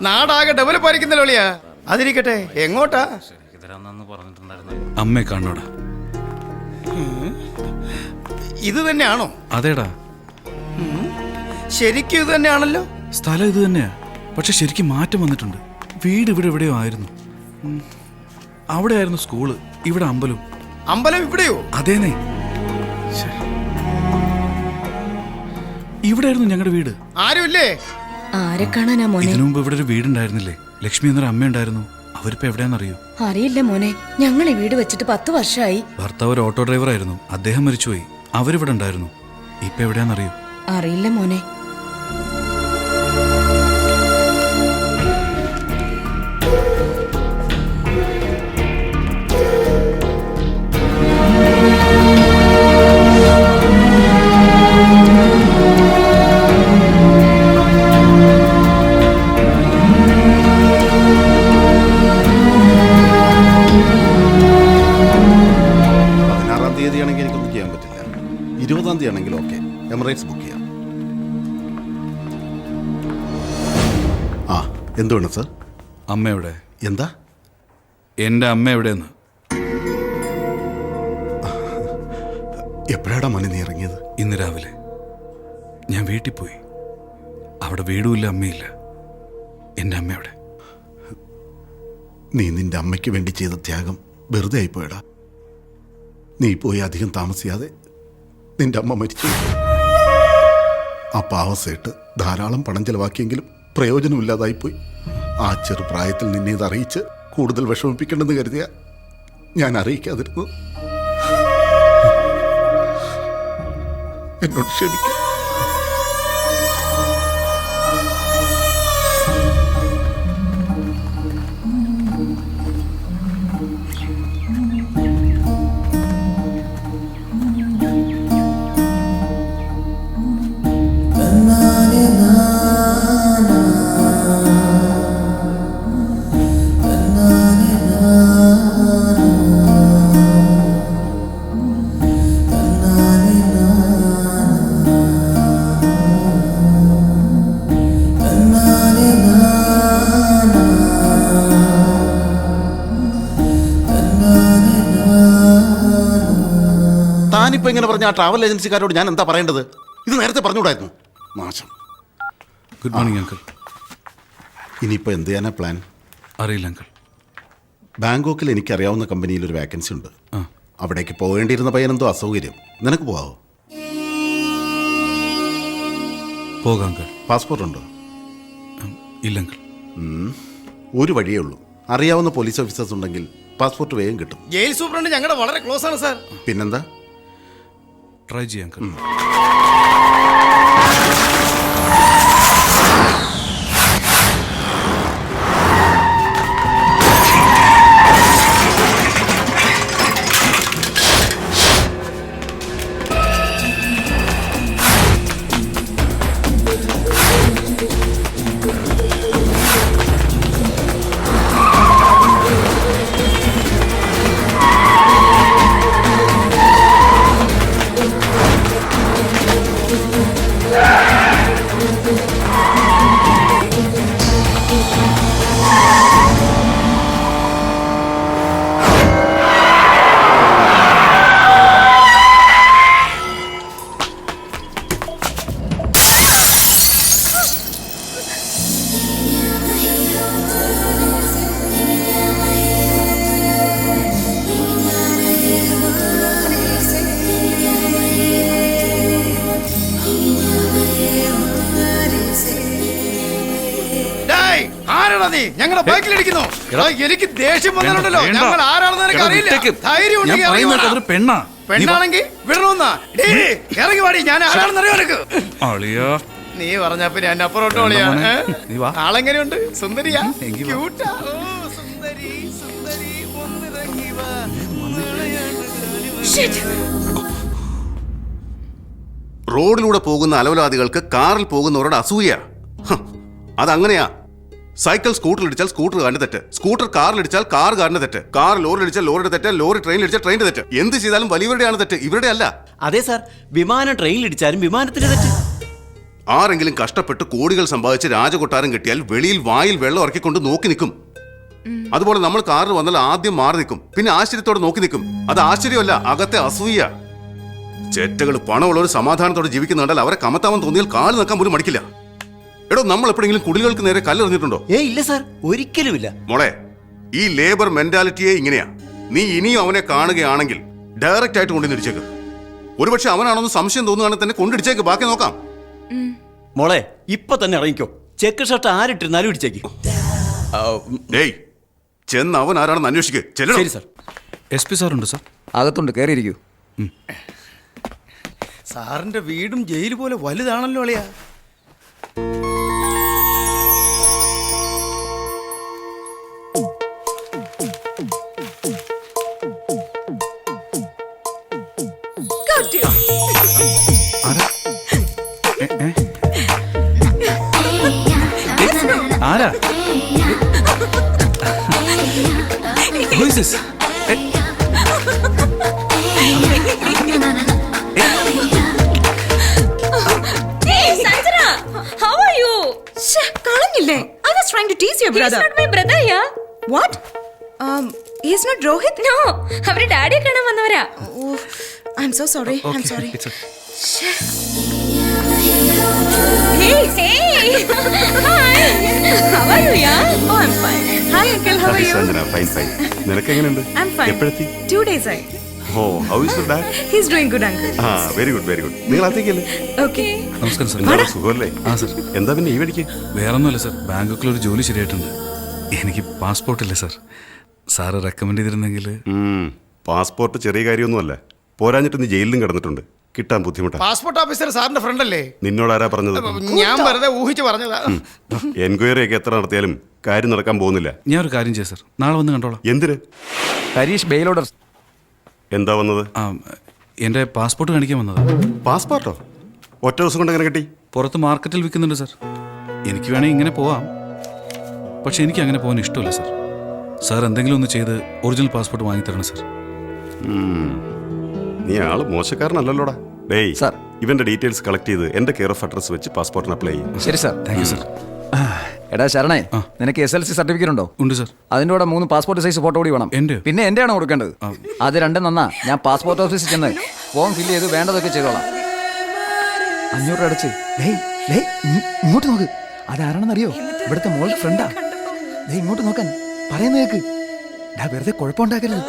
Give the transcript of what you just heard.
നാടാകെ ഡെവലപ്പ് ആയിരിക്കുന്നല്ലോ അളിയാ. അതിരിക്കട്ടെ, എങ്ങോട്ടാ? അമ്മയെ കാണോടാ. ഇത് തന്നെയാണോ? അതേടാ, ശരിക്കും ഇത് തന്നെയാണല്ലോ. സ്ഥലം ഇത് തന്നെയാ, പക്ഷെ ശരിക്കും മാറ്റം വന്നിട്ടുണ്ട്. വീട് ഇവിടെ എവിടെയോ ആയിരുന്നു. അവിടെ ആയിരുന്നു സ്കൂള്, ഇവിടെ അമ്പലം. അമ്പലം ഇവിടെയോ? അതേനെ, ഇവിടെ ആയിരുന്നു ഞങ്ങളുടെ വീട്. ആരുമില്ലേ? ആരെ കാണാനാ മോനെ? ഇതിനു മുമ്പ് ഇവിടെ ഒരു വീടുണ്ടായിരുന്നില്ലേ? ലക്ഷ്മി എന്നൊരു അമ്മയുണ്ടായിരുന്നു. അവരിപ്പോ എവിടെയാണെന്നറിയോ? അറിയില്ല മോനെ, ഞങ്ങൾ ഈ വീട് വെച്ചിട്ട് 10 വർഷമായി. ഭർത്താവ് ഒരു ഓട്ടോ ഡ്രൈവർ ആയിരുന്നു, അദ്ദേഹം മരിച്ചുപോയി. അവരിവിടെ ഉണ്ടായിരുന്നു. ഇപ്പൊ എവിടെയാണെന്നറിയോ? അറിയില്ല മോനെ. ആണെങ്കിൽ ഓക്കെ, എമിറേറ്റ്സ് ബുക്ക് ചെയ്യാം. ആ, എന്തുവേണം സർ? അമ്മ എവിടെ? എന്താ? എൻ്റെ അമ്മ എവിടെയെന്ന്. എപ്പോഴാടാ മോനെ നീ ഇറങ്ങിയത്? ഇന്ന് രാവിലെ. ഞാൻ വീട്ടിൽ പോയി. അവിടെ വീടുമില്ല, അമ്മയില്ല. എൻ്റെ അമ്മ എവിടെ? നീ നിന്റെ അമ്മയ്ക്ക് വേണ്ടി ചെയ്ത ത്യാഗം വെറുതെ ആയിപ്പോയടാ. നീ പോയി അധികം താമസിയാതെ നിന്റെ അമ്മ മരിച്ചു. ആ പാവസേട്ട് ധാരാളം പണം ചെലവാക്കിയെങ്കിലും പ്രയോജനമില്ലാതായിപ്പോയി. ആ ചെറുപ്രായത്തിൽ നിന്നെ ഇത് അറിയിച്ച് കൂടുതൽ വിഷമിപ്പിക്കണമെന്ന് കരുതിയ ഞാൻ അറിയിക്കാതിരുന്നു. എന്നോട് ക്ഷമിക്കും. താനിപ്പോ ഇങ്ങനെ പറഞ്ഞ ആ ട്രാവൽ ഏജൻസിക്കാരോട് ഞാൻ എന്താ പറയേണ്ടത്? ഇത് നേരത്തെ പറഞ്ഞുകൂടായിരുന്നു. മാഷം. Good morning uncle. ഇനിയിപ്പോ എന്ത് ചെയ്യാനാ പ്ലാൻ? അറിയില്ല അങ്കിൾ. ബാങ്കോക്കിൽ എനിക്കറിയാവുന്ന കമ്പനിയിൽ ഒരു വേക്കൻസി ഉണ്ട്. അവിടേക്ക് പോകേണ്ടിയിരുന്ന പയ്യനെന്തോ അസൗകര്യം. നിനക്ക് പോവാവോ? പോകാം അങ്കിൾ. പാസ്പോർട്ട് ഉണ്ടോ? ഇല്ല അങ്കിൾ. ഒരു വഴിയേ ഉള്ളൂ. അറിയാവുന്ന പോലീസ് ഓഫീസേഴ്സ് ഉണ്ടെങ്കിൽ പാസ്പോർട്ട് വേഗം കിട്ടും. ജയിൽ സൂപ്രണ്ട് ഞങ്ങളുടെ വളരെ ക്ലോസ് ആണ് സാർ. പിന്നെന്താ, ട്രൈ ചെയ്യാം അങ്കിൾ. ഞങ്ങളുടെ ബൈക്കിലിരിക്കുന്നു. എനിക്ക് ദേഷ്യം വന്നിട്ടുണ്ടല്ലോ. ഞങ്ങൾ ആരാണെന്ന് എനിക്ക് അറിയില്ല. ധൈര്യം ഉണ്ടെങ്കിൽ പെണ്ണാണെങ്കിൽ വിടണമെന്നാ. ഇറങ്ങി പാടി. ഞാൻ ആരാണെന്ന് അറിയോ നിനക്ക്? നീ പറഞ്ഞ പിന്നെ എന്നെ അപ്പുറോട്ട് വിളിയാ. ആളെങ്ങനെയുണ്ട്? സുന്ദരിയാ? ക്യൂട്ടാ? സുന്ദരി സുന്ദരി ഒന്നിറങ്ങി വാ. റോഡിലൂടെ പോകുന്ന അലവലാദികൾക്ക് കാറിൽ പോകുന്നവരോട് അസൂയ. അതങ്ങനെയാ. സൈക്കിൾ സ്കൂട്ടറിൽ ഇടിച്ചാൽ സ്കൂട്ടറുകാരന്റെ തെറ്റ്, സ്കൂട്ടർ കാറിലിടിച്ചാൽ കാറുകാരന്റെ തെറ്റ്, കാർ ലോറിയിടിച്ചാൽ ലോറിയുടെ തെറ്റ്, ലോറി ട്രെയിനിലിടിച്ചാൽ ട്രെയിനിന്റെ തെറ്റ്. എന്ത് ചെയ്താലും വലിയവരുടെയാണ് തെറ്റ്, ഇവരുടെ അല്ല. അതെ സാർ, വിമാനം ട്രെയിനിലിടിച്ചാലും വിമാനത്തിന്റെ തെറ്റ്. ആരെങ്കിലും കഷ്ടപ്പെട്ട് കോടികൾ സമ്പാദിച്ച് രാജകൊട്ടാരം കെട്ടിയാൽ വെളിയിൽ വായിൽ വെള്ളം ഇറക്കിക്കൊണ്ട് നോക്കി നിൽക്കും. അതുപോലെ നമ്മൾ കാറിൽ വന്നാൽ ആദ്യം മാറി നിൽക്കും, പിന്നെ ആശ്ചര്യത്തോടെ നോക്കി നിൽക്കും. അത് ആശ്ചര്യമല്ല, അകത്തെ അസൂയ. ചെറ്റകൾ പണമുള്ളവർ സമാധാനത്തോടെ ജീവിക്കുന്നുണ്ടാൽ അവരെ കമത്താവാൻ തോന്നിയാൽ കാല് നിൽക്കാൻ പോലും മടിക്കില്ല. എടോ, നമ്മൾ എപ്പോഴെങ്കിലും കുടികൾക്ക് നേരെ കല്ലെറിഞ്ഞിട്ടുണ്ടോ? ഇല്ല സാർ, ഒരിക്കലുമില്ല. മോളെ, ഈ ലേബർ മെന്റാലിറ്റിയെ ഇങ്ങനെയാ. നീ ഇനിയും അവനെ കാണുകയാണെങ്കിൽ ഡയറക്റ്റ് ആയിട്ട് കൊണ്ടുവന്നിരിച്ചേക്ക്. ഒരുപക്ഷെ അവനാണെന്ന് സംശയം തോന്നുകയാണെങ്കിൽ തന്നെ കൊണ്ടിടിച്ചേക്ക്, ബാക്കി നോക്കാം. മോളെ, ഇപ്പൊ തന്നെ ഇറങ്ങിക്കോ. Check shirt ആരിട്ടിരുന്നാലും ഇടിച്ചേക്ക്. ഡേയ്, ചെന്ന് അവൻ ആരാണെന്ന് അന്വേഷിക്കുക. ശരി സാർ. SP സാറുണ്ട് sir. അകത്തുണ്ട്, കയറിയിരിക്കൂ. സാറിന്റെ വീടും ജയിൽ പോലെ വലുതാണല്ലോ അളിയാ. ആരാ? Who is this? How are you? കളഞ്ഞില്ലേ? I was trying to tease your brother. He's not my brother, yeah. What? He is not Rohit? No, അവരുടെ ഡാഡിയെ കാണാൻ വന്നവരാ. Oh, I'm so sorry. I'm sorry. It's okay. Hey, hey. Hi. How are you, yeah? Oh, I'm fine. Hi, uncle. How are you? നിനക്ക് എങ്ങനെയുണ്ട്? I'm fine. എപ്പോഴെത്തി? 2 days ആയി. ഓ, how is your dad? He's doing good, uncle. ആ, very good, very good. നിങ്ങൾ അത്തേക്കല്ലേ? Okay. നമസ്കാരം sir. എന്താണ്, സുഖമല്ലേ? ആ സാർ. എന്താ പിന്നെ ഈ വഴിക്ക്? വേറൊന്നുമല്ല സാർ, ബാങ്കോക്കിൽ ഒരു ജോലി ശരിയായിട്ടുണ്ട്. എനിക്ക് പാസ്പോർട്ട് ഇല്ല സാർ. സാറ് റെക്കമെൻഡ് ചെയ്തിരുന്നെങ്കിൽ. പാസ്പോർട്ട് ചെറിയ കാര്യമൊന്നുമല്ല. പോരാഞ്ഞിട്ട് നീ ജയിലിലും കിടന്നിട്ടുണ്ട്. കിട്ടാൻ ബുദ്ധിമുട്ടാണ്. പാസ്പോർട്ട് ഓഫീസർ സാറിന്റെ ഫ്രണ്ട് അല്ലേ? നിന്നോട് ആരാ പറഞ്ഞത്? ഞാൻ വെറുതെ ഊഹിച്ച് പറഞ്ഞതാ. എൻക്വയറി ഒക്കെ എത്ര നടത്തിയാലും കാര്യം നടക്കാൻ പോകുന്നില്ല. ഞാൻ ഒരു കാര്യം ചെയ്യാം സാർ, നാളെ വന്ന് കണ്ടോളാം. എന്തിന്? Harish bail order. എന്താ വന്നത്? എൻ്റെ പാസ്പോർട്ട് കാണിക്കാൻ വന്നത്. പാസ്പോർട്ടോ? ഒറ്റ ദിവസം കൊണ്ട് എങ്ങനെ കിട്ടി? പുറത്ത് മാർക്കറ്റിൽ വിൽക്കുന്നുണ്ട് സാർ. എനിക്ക് വേണമെങ്കിൽ ഇങ്ങനെ പോവാം, പക്ഷെ എനിക്ക് അങ്ങനെ പോകാൻ ഇഷ്ടമില്ല സാർ. സാർ എന്തെങ്കിലും ഒന്ന് ചെയ്ത് ഒറിജിനൽ പാസ്പോർട്ട് വാങ്ങിത്തരണം സാർ. നീ ആള് മോശക്കാരനല്ലല്ലോടാ. ഡേയ് സാർ. ഇവന്റെ ഡീറ്റെയിൽസ് കളക്ട് ചെയ്ത് എന്റെ കെയർ ഓഫ് അഡ്രസ് വെച്ച് പാസ്പോർട്ടിന് അപ്ലൈ ചെയ്യും. ശരി സാർ. Thank you sir. എടാ ശരണേ, നിനക്ക് SLC സർട്ടിഫിക്കറ്റ് ഉണ്ടോ? ഉണ്ട് സാർ. അതിൻ്റെ കൂടെ 3 പാസ്പോർട്ട് സൈസ് ഫോട്ടോ കൂടി വേണം. എൻ്റെ? പിന്നെ എൻ്റെ ആണോ കൊടുക്കേണ്ടത്? അത് രണ്ടും നന്നാ. ഞാൻ പാസ്പോർട്ട് ഓഫീസിൽ ചെന്ന് ഫോം ഫില്ല് ചെയ്ത് വേണ്ടതൊക്കെ ചെയ്തോളാം. 500 രൂപ അടച്ച്. ഇങ്ങോട്ട് നോക്ക്. അതാരാണെന്നറിയോ? ഇവിടുത്തെ മോളുടെ ഫ്രണ്ടാ. ഇങ്ങോട്ട് നോക്കാൻ പറയുന്ന കേക്ക്. വെറുതെ കുഴപ്പമുണ്ടാക്കരുത്.